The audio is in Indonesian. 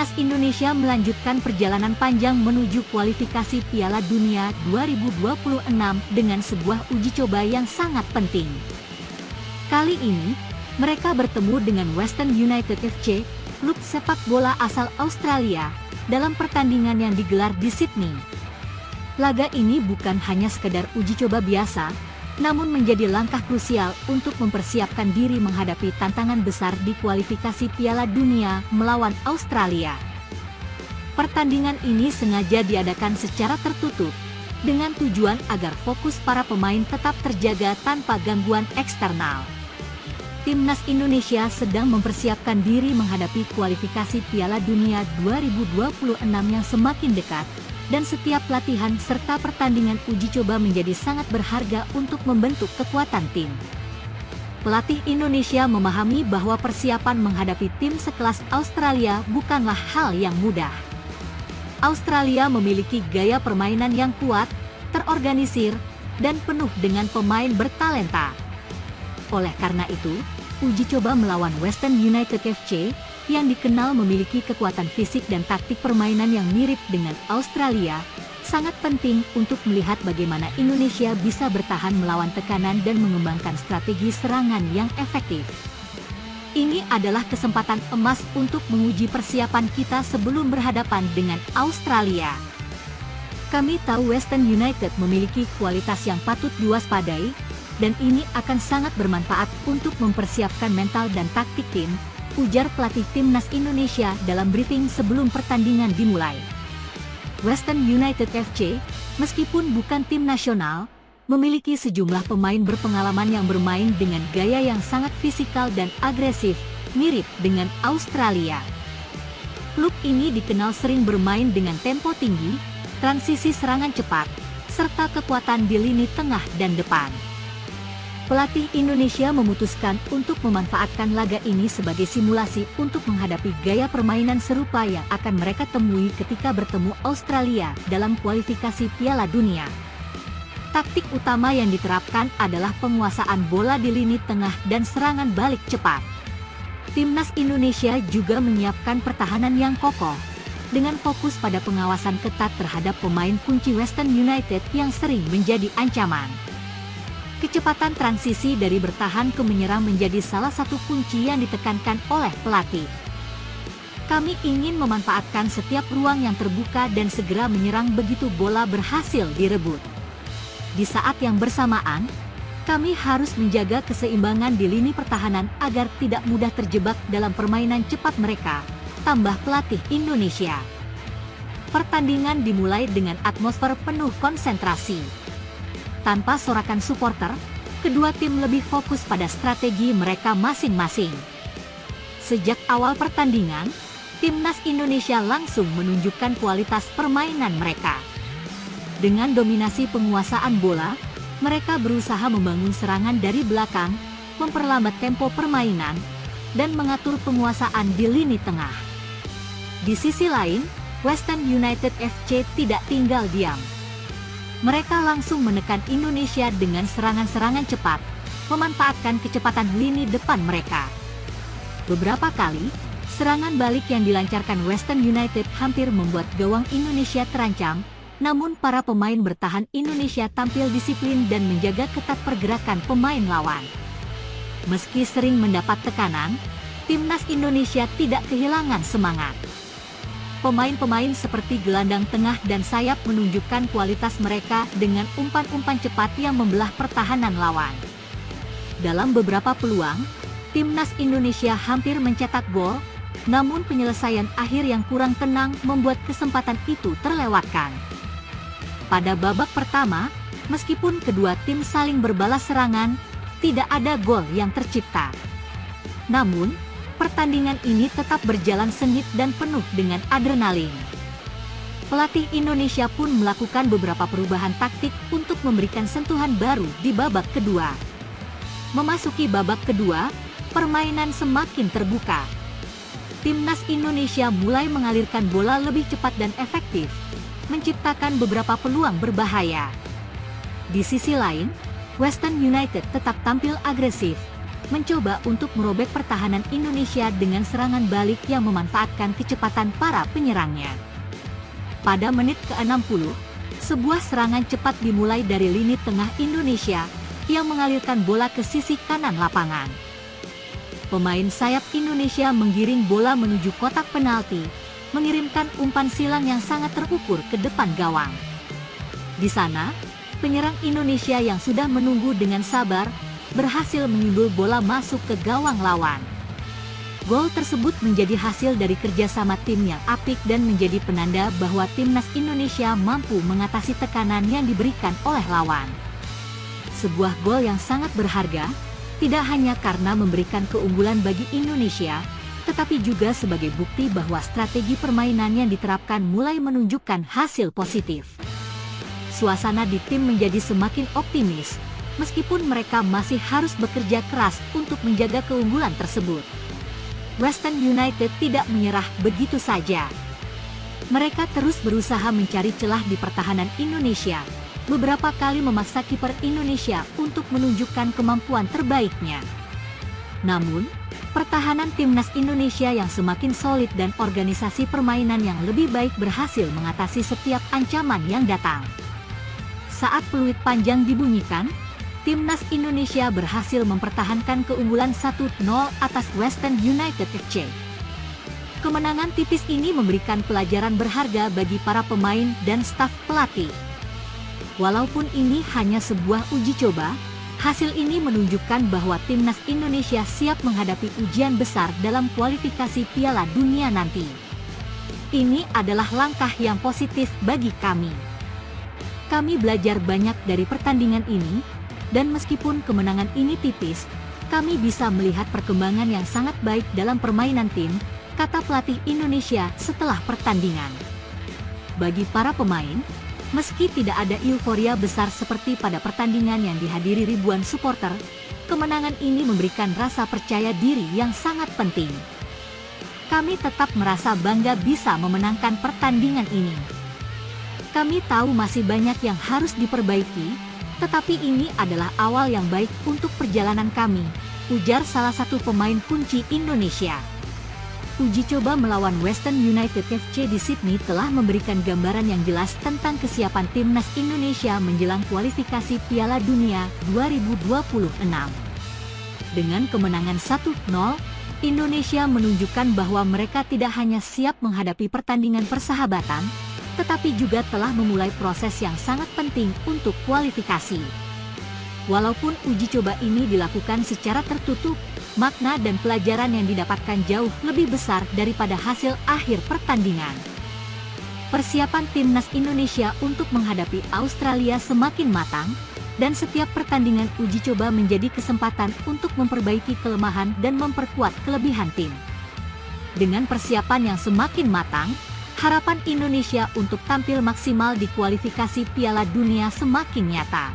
Timnas Indonesia melanjutkan perjalanan panjang menuju kualifikasi Piala Dunia 2026 dengan sebuah uji coba yang sangat penting. Kali ini, mereka bertemu dengan Western United FC, klub sepak bola asal Australia, dalam pertandingan yang digelar di Sydney. Laga ini bukan hanya sekedar uji coba biasa, namun menjadi langkah krusial untuk mempersiapkan diri menghadapi tantangan besar di kualifikasi Piala Dunia melawan Australia. Pertandingan ini sengaja diadakan secara tertutup, dengan tujuan agar fokus para pemain tetap terjaga tanpa gangguan eksternal. Timnas Indonesia sedang mempersiapkan diri menghadapi kualifikasi Piala Dunia 2026 yang semakin dekat, dan setiap latihan serta pertandingan uji coba menjadi sangat berharga untuk membentuk kekuatan tim. Pelatih Indonesia memahami bahwa persiapan menghadapi tim sekelas Australia bukanlah hal yang mudah. Australia memiliki gaya permainan yang kuat, terorganisir, dan penuh dengan pemain bertalenta. Oleh karena itu, uji coba melawan Western United FC, yang dikenal memiliki kekuatan fisik dan taktik permainan yang mirip dengan Australia, sangat penting untuk melihat bagaimana Indonesia bisa bertahan melawan tekanan dan mengembangkan strategi serangan yang efektif. Ini adalah kesempatan emas untuk menguji persiapan kita sebelum berhadapan dengan Australia. Kami tahu Western United memiliki kualitas yang patut diwaspadai, dan ini akan sangat bermanfaat untuk mempersiapkan mental dan taktik tim, ujar pelatih Timnas Indonesia dalam briefing sebelum pertandingan dimulai. Western United FC, meskipun bukan tim nasional, memiliki sejumlah pemain berpengalaman yang bermain dengan gaya yang sangat fisikal dan agresif, mirip dengan Australia. Klub ini dikenal sering bermain dengan tempo tinggi, transisi serangan cepat, serta kekuatan di lini tengah dan depan. Pelatih Indonesia memutuskan untuk memanfaatkan laga ini sebagai simulasi untuk menghadapi gaya permainan serupa yang akan mereka temui ketika bertemu Australia dalam kualifikasi Piala Dunia. Taktik utama yang diterapkan adalah penguasaan bola di lini tengah dan serangan balik cepat. Timnas Indonesia juga menyiapkan pertahanan yang kokoh, dengan fokus pada pengawasan ketat terhadap pemain kunci Western United yang sering menjadi ancaman. Kecepatan transisi dari bertahan ke menyerang menjadi salah satu kunci yang ditekankan oleh pelatih. Kami ingin memanfaatkan setiap ruang yang terbuka dan segera menyerang begitu bola berhasil direbut. Di saat yang bersamaan, kami harus menjaga keseimbangan di lini pertahanan agar tidak mudah terjebak dalam permainan cepat mereka, tambah pelatih Indonesia. Pertandingan dimulai dengan atmosfer penuh konsentrasi. Tanpa sorakan supporter, kedua tim lebih fokus pada strategi mereka masing-masing. Sejak awal pertandingan, Timnas Indonesia langsung menunjukkan kualitas permainan mereka. Dengan dominasi penguasaan bola, mereka berusaha membangun serangan dari belakang, memperlambat tempo permainan, dan mengatur penguasaan di lini tengah. Di sisi lain, Western United FC tidak tinggal diam. Mereka langsung menekan Indonesia dengan serangan-serangan cepat, memanfaatkan kecepatan lini depan mereka. Beberapa kali, serangan balik yang dilancarkan Western United hampir membuat gawang Indonesia terancam, namun para pemain bertahan Indonesia tampil disiplin dan menjaga ketat pergerakan pemain lawan. Meski sering mendapat tekanan, Timnas Indonesia tidak kehilangan semangat. Pemain-pemain seperti gelandang tengah dan sayap menunjukkan kualitas mereka dengan umpan-umpan cepat yang membelah pertahanan lawan. Dalam beberapa peluang, Timnas Indonesia hampir mencetak gol, namun penyelesaian akhir yang kurang tenang membuat kesempatan itu terlewatkan. Pada babak pertama, meskipun kedua tim saling berbalas serangan, tidak ada gol yang tercipta. Namun, pertandingan ini tetap berjalan sengit dan penuh dengan adrenalin. Pelatih Indonesia pun melakukan beberapa perubahan taktik untuk memberikan sentuhan baru di babak kedua. Memasuki babak kedua, permainan semakin terbuka. Timnas Indonesia mulai mengalirkan bola lebih cepat dan efektif, menciptakan beberapa peluang berbahaya. Di sisi lain, Western United tetap tampil agresif, mencoba untuk merobek pertahanan Indonesia dengan serangan balik yang memanfaatkan kecepatan para penyerangnya. Pada menit ke-60, sebuah serangan cepat dimulai dari lini tengah Indonesia yang mengalirkan bola ke sisi kanan lapangan. Pemain sayap Indonesia menggiring bola menuju kotak penalti, mengirimkan umpan silang yang sangat terukur ke depan gawang. Di sana, penyerang Indonesia yang sudah menunggu dengan sabar berhasil menyundul bola masuk ke gawang lawan. Gol tersebut menjadi hasil dari kerjasama tim yang apik dan menjadi penanda bahwa timnas Indonesia mampu mengatasi tekanan yang diberikan oleh lawan. Sebuah gol yang sangat berharga, tidak hanya karena memberikan keunggulan bagi Indonesia, tetapi juga sebagai bukti bahwa strategi permainan yang diterapkan mulai menunjukkan hasil positif. Suasana di tim menjadi semakin optimis, meskipun mereka masih harus bekerja keras untuk menjaga keunggulan tersebut. Western United tidak menyerah begitu saja. Mereka terus berusaha mencari celah di pertahanan Indonesia, beberapa kali memaksa kiper Indonesia untuk menunjukkan kemampuan terbaiknya. Namun, pertahanan timnas Indonesia yang semakin solid dan organisasi permainan yang lebih baik berhasil mengatasi setiap ancaman yang datang. Saat peluit panjang dibunyikan, timnas Indonesia berhasil mempertahankan keunggulan 1-0 atas Western United FC. Kemenangan tipis ini memberikan pelajaran berharga bagi para pemain dan staf pelatih. Walaupun ini hanya sebuah uji coba, hasil ini menunjukkan bahwa timnas Indonesia siap menghadapi ujian besar dalam kualifikasi Piala Dunia nanti. Ini adalah langkah yang positif bagi kami. Kami belajar banyak dari pertandingan ini, dan meskipun kemenangan ini tipis, kami bisa melihat perkembangan yang sangat baik dalam permainan tim, kata pelatih Indonesia setelah pertandingan. Bagi para pemain, meski tidak ada euforia besar seperti pada pertandingan yang dihadiri ribuan supporter, kemenangan ini memberikan rasa percaya diri yang sangat penting. Kami tetap merasa bangga bisa memenangkan pertandingan ini. Kami tahu masih banyak yang harus diperbaiki, tetapi ini adalah awal yang baik untuk perjalanan kami, ujar salah satu pemain kunci Indonesia. Uji coba melawan Western United FC di Sydney telah memberikan gambaran yang jelas tentang kesiapan timnas Indonesia menjelang kualifikasi Piala Dunia 2026. Dengan kemenangan 1-0, Indonesia menunjukkan bahwa mereka tidak hanya siap menghadapi pertandingan persahabatan, tetapi juga telah memulai proses yang sangat penting untuk kualifikasi. Walaupun uji coba ini dilakukan secara tertutup, makna dan pelajaran yang didapatkan jauh lebih besar daripada hasil akhir pertandingan. Persiapan timnas Indonesia untuk menghadapi Australia semakin matang, dan setiap pertandingan uji coba menjadi kesempatan untuk memperbaiki kelemahan dan memperkuat kelebihan tim. Dengan persiapan yang semakin matang, harapan Indonesia untuk tampil maksimal di kualifikasi Piala Dunia semakin nyata.